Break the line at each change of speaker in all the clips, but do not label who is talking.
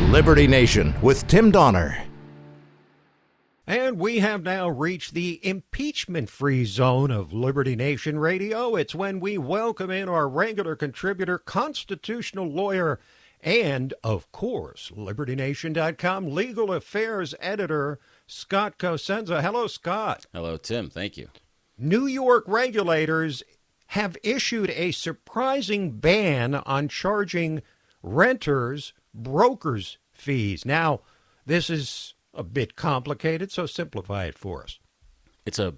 Liberty Nation with Tim Donner.
And we have now reached the impeachment-free zone of Liberty Nation Radio. It's when we welcome in our regular contributor, constitutional lawyer, and, of course, LibertyNation.com legal affairs editor, Scott Cosenza. Hello, Scott.
Hello, Tim. Thank you.
New York regulators have issued a surprising ban on charging renters brokers' fees. Now, this is a bit complicated, so simplify it for us.
It's a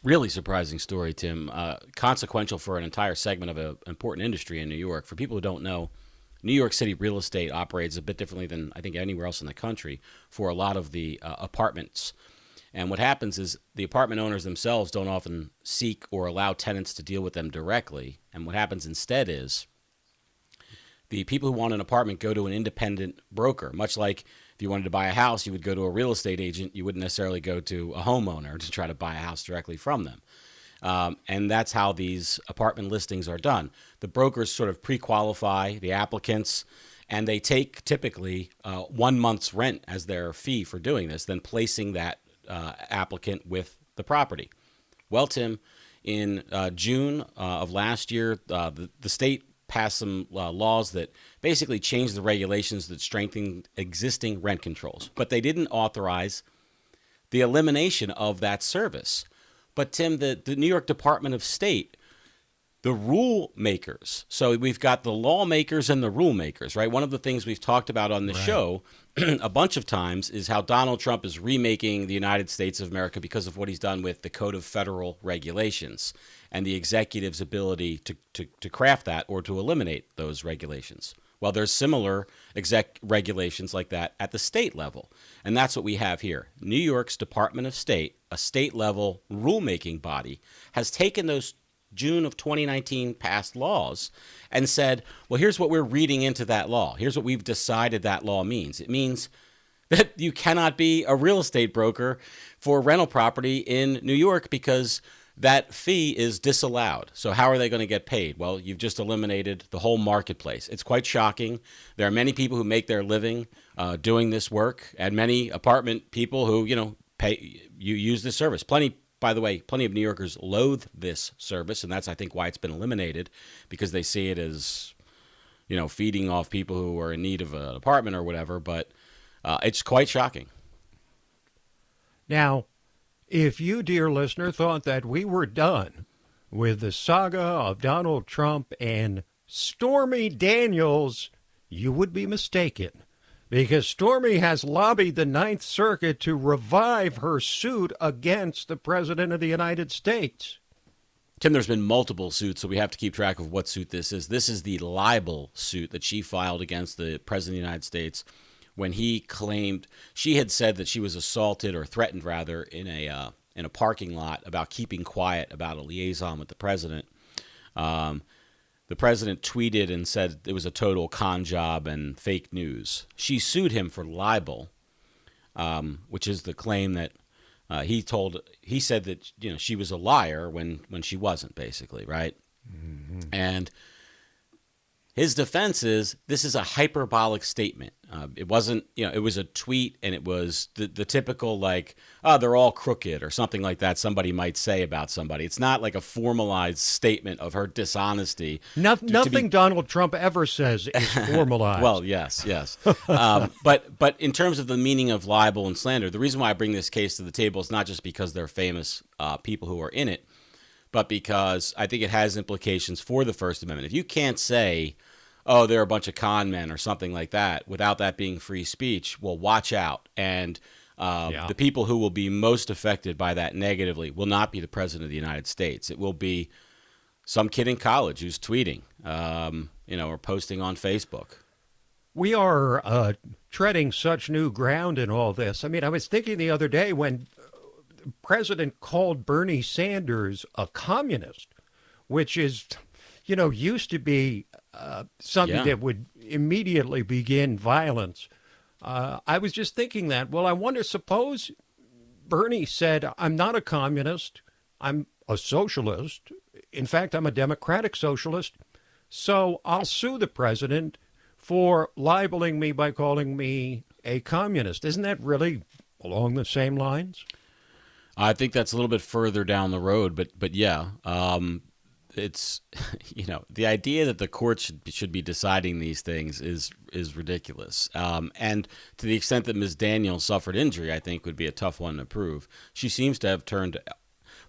really surprising story, Tim. Consequential for an entire segment of an important industry in New York. For people who don't know, New York City real estate operates a bit differently than I think anywhere else in the country for a lot of the apartments. And what happens is the apartment owners themselves don't often seek or allow tenants to deal with them directly. And what happens instead is the people who want an apartment go to an independent broker, much like if you wanted to buy a house, you would go to a real estate agent. You wouldn't necessarily go to a homeowner to try to buy a house directly from them. And that's how these apartment listings are done. The brokers sort of pre-qualify the applicants, and they take typically 1 month's rent as their fee for doing this, then placing that applicant with the property. Well, Tim, in June of last year, the state passed some laws that basically changed the regulations that strengthened existing rent controls. But they didn't authorize the elimination of that service. But, Tim, the New York Department of State, the rule makers, so we've got the lawmakers and the rule makers, right? One of the things we've talked about on the show a bunch of times is how Donald Trump is remaking the United States of America because of what he's done with the Code of Federal Regulations and the executive's ability to craft that or to eliminate those regulations. Well, there's similar exec regulations like that at the state level, and that's what we have here. New York's Department of State, a state-level rulemaking body, has taken those June of 2019 passed laws and said, well, here's what we're reading into that law. Here's what we've decided that law means. It means that you cannot be a real estate broker for rental property in New York because that fee is disallowed. So how are they going to get paid? Well, you've just eliminated the whole marketplace. It's quite shocking. There are many people who make their living doing this work, and many apartment people who, use this service. By the way, plenty of New Yorkers loathe this service, and that's, I think, why it's been eliminated, because they see it as, feeding off people who are in need of an apartment or whatever, but it's quite shocking.
Now, if you, dear listener, thought that we were done with the saga of Donald Trump and Stormy Daniels, you would be mistaken, because Stormy has lobbied the Ninth Circuit to revive her suit against the President of the United States.
Tim, there's been multiple suits, so we have to keep track of what suit this is. This is the libel suit that she filed against the President of the United States when he claimed she had said that she was assaulted, or threatened rather, in a parking lot about keeping quiet about a liaison with the president. The president tweeted and said it was a total con job and fake news. She sued him for libel, which is the claim that he said that she was a liar when she wasn't, basically, right? Mm-hmm. And his defense is this is a hyperbolic statement. It wasn't, it was a tweet, and it was the typical, like, oh, they're all crooked or something like that somebody might say about somebody. It's not like a formalized statement of her dishonesty.
Nothing Donald Trump ever says is formalized.
Well, yes. But in terms of the meaning of libel and slander, the reason why I bring this case to the table is not just because they're famous people who are in it, but because I think it has implications for the First Amendment. If you can't say, oh, they're a bunch of con men or something like that, without that being free speech, well, watch out. And the people who will be most affected by that negatively will not be the President of the United States. It will be some kid in college who's tweeting, or posting on Facebook.
We are treading such new ground in all this. I mean, I was thinking the other day when the president called Bernie Sanders a communist, which is, used to be something that would immediately begin violence. I was just thinking that, well, I wonder, suppose Bernie said, I'm not a communist, I'm a socialist. In fact, I'm a democratic socialist, so I'll sue the president for libeling me by calling me a communist. Isn't that really along the same lines?
I think that's a little bit further down the road, but yeah, it's the idea that the courts should be deciding these things is ridiculous. And to the extent that Ms. Daniel suffered injury, I think would be a tough one to prove. She seems to have turned,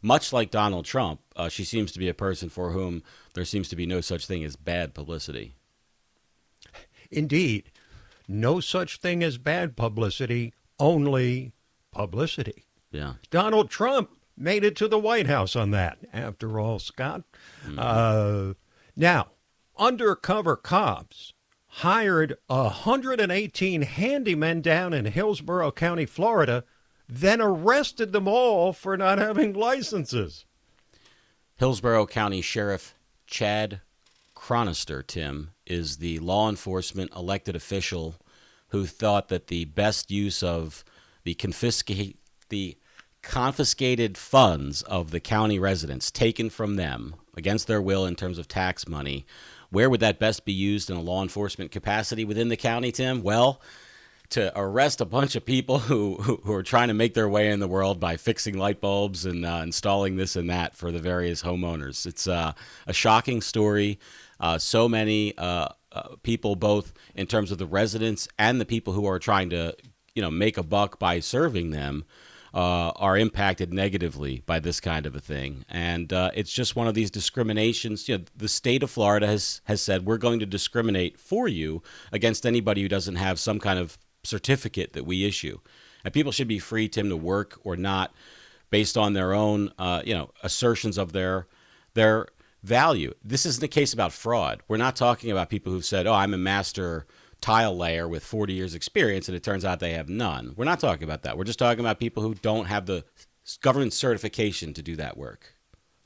much like Donald Trump, she seems to be a person for whom there seems to be no such thing as bad publicity.
Indeed, no such thing as bad publicity, only publicity.
Yeah.
Donald Trump made it to the White House on that, after all, Scott. Now, undercover cops hired 118 handymen down in Hillsborough County, Florida, then arrested them all for not having licenses.
Hillsborough County Sheriff Chad Chronister, Tim, is the law enforcement elected official who thought that the best use of the confiscated funds of the county residents taken from them against their will in terms of tax money, where would that best be used in a law enforcement capacity within the county, Tim? Well, to arrest a bunch of people who are trying to make their way in the world by fixing light bulbs and installing this and that for the various homeowners. It's a shocking story. So many people, both in terms of the residents and the people who are trying to, make a buck by serving them, are impacted negatively by this kind of a thing. And it's just one of these discriminations. The state of Florida has said, we're going to discriminate for you against anybody who doesn't have some kind of certificate that we issue. And people should be free, Tim, to work or not based on their own, assertions of their value. This isn't a case about fraud. We're not talking about people who've said, I'm a master tile layer with 40 years experience, and it turns out they have none. We're not talking about that. We're just talking about people who don't have the government certification to do that work.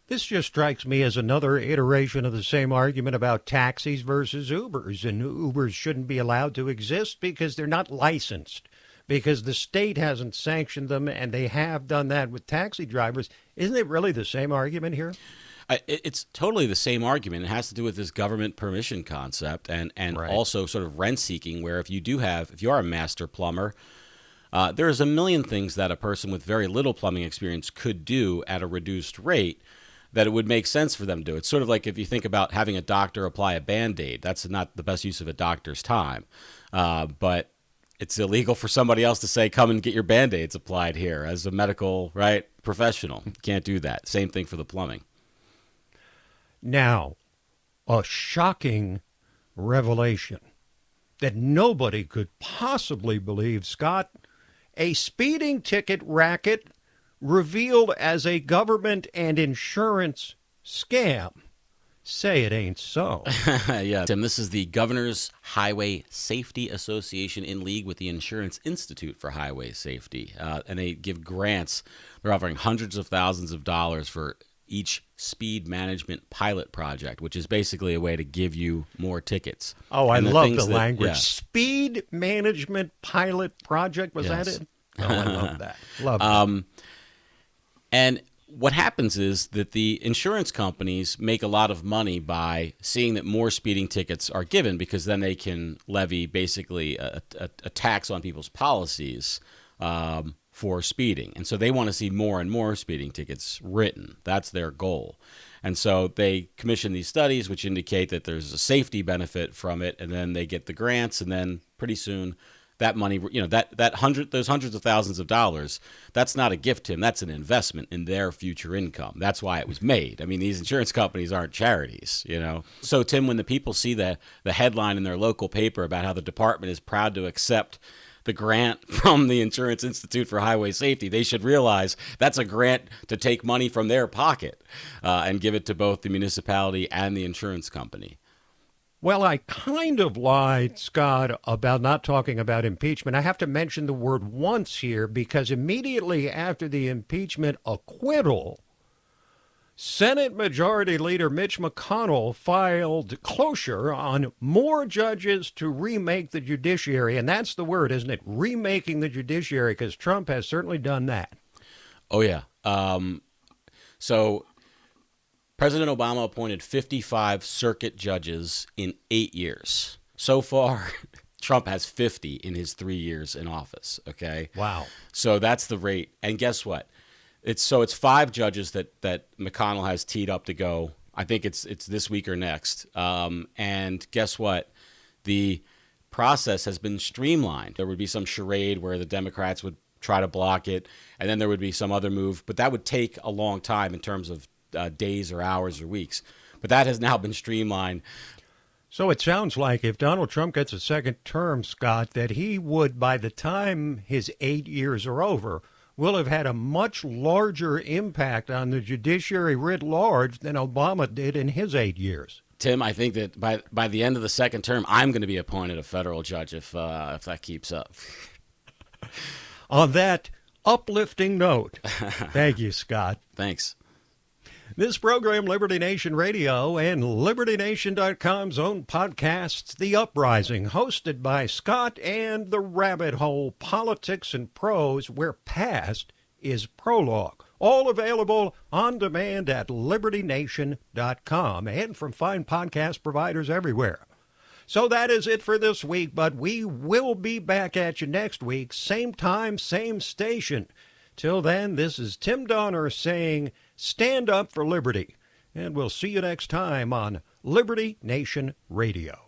This just strikes me as another iteration of the same argument about taxis versus Ubers, and Ubers shouldn't be allowed to exist because they're not licensed, because the state hasn't sanctioned them, and they have done that with taxi drivers. Isn't it really the same argument here?
It's totally the same argument. It has to do with this government permission concept and
Right.
Also sort of rent seeking, where if you are a master plumber, there's a million things that a person with very little plumbing experience could do at a reduced rate that it would make sense for them to do. It's sort of like if you think about having a doctor apply a Band-Aid. That's not the best use of a doctor's time. But it's illegal for somebody else to say, come and get your Band-Aids applied here as a medical professional. You can't do that. Same thing for the plumbing.
Now, a shocking revelation that nobody could possibly believe, Scott. A speeding ticket racket revealed as a government and insurance scam. Say it ain't so.
Yeah, Tim, this is the Governor's Highway Safety Association in league with the Insurance Institute for Highway Safety. And they give grants. They're offering hundreds of thousands of dollars for each speed management pilot project, which is basically a way to give you more tickets.
Oh, I love the language. Yeah. Speed management pilot project. Was
Yes.
that it? Oh, I love that. Love that.
And what happens is that the insurance companies make a lot of money by seeing that more speeding tickets are given, because then they can levy basically a tax on people's policies for speeding. And so they want to see more and more speeding tickets written. That's their goal. And so they commission these studies which indicate that there's a safety benefit from it, and then they get the grants, and then pretty soon that money, those hundreds of thousands of dollars, that's not a gift to him. That's an investment in their future income. That's why it was made. I mean, these insurance companies aren't charities, So, Tim, when the people see the headline in their local paper about how the department is proud to accept the grant from the Insurance Institute for Highway Safety, they should realize that's a grant to take money from their pocket and give it to both the municipality and the insurance company.
Well, I kind of lied, Scott, about not talking about impeachment. I have to mention the word once here, because immediately after the impeachment acquittal, Senate Majority Leader Mitch McConnell filed cloture on more judges to remake the judiciary. And that's the word, isn't it? Remaking the judiciary, because Trump has certainly done that.
Oh, yeah. So President Obama appointed 55 circuit judges in 8 years. So far, Trump has 50 in his 3 years in office, okay?
Wow.
So that's the rate. And guess what? It's 5 judges that McConnell has teed up to go. I think it's this week or next. And guess what? The process has been streamlined. There would be some charade where the Democrats would try to block it, and then there would be some other move. But that would take a long time in terms of days or hours or weeks. But that has now been streamlined.
So it sounds like if Donald Trump gets a second term, Scott, that he would, by the time his 8 years are over, will have had a much larger impact on the judiciary writ large than Obama did in his 8 years.
Tim, I think that by the end of the second term, I'm going to be appointed a federal judge if that keeps up.
On that uplifting note, thank you, Scott.
Thanks.
This program, Liberty Nation Radio and LibertyNation.com's own podcasts, The Uprising, hosted by Scott and The Rabbit Hole, Politics and Prose, where past is prologue. All available on demand at LibertyNation.com and from fine podcast providers everywhere. So that is it for this week, but we will be back at you next week, same time, same station. Till then, this is Tim Donner saying, stand up for liberty, and we'll see you next time on Liberty Nation Radio.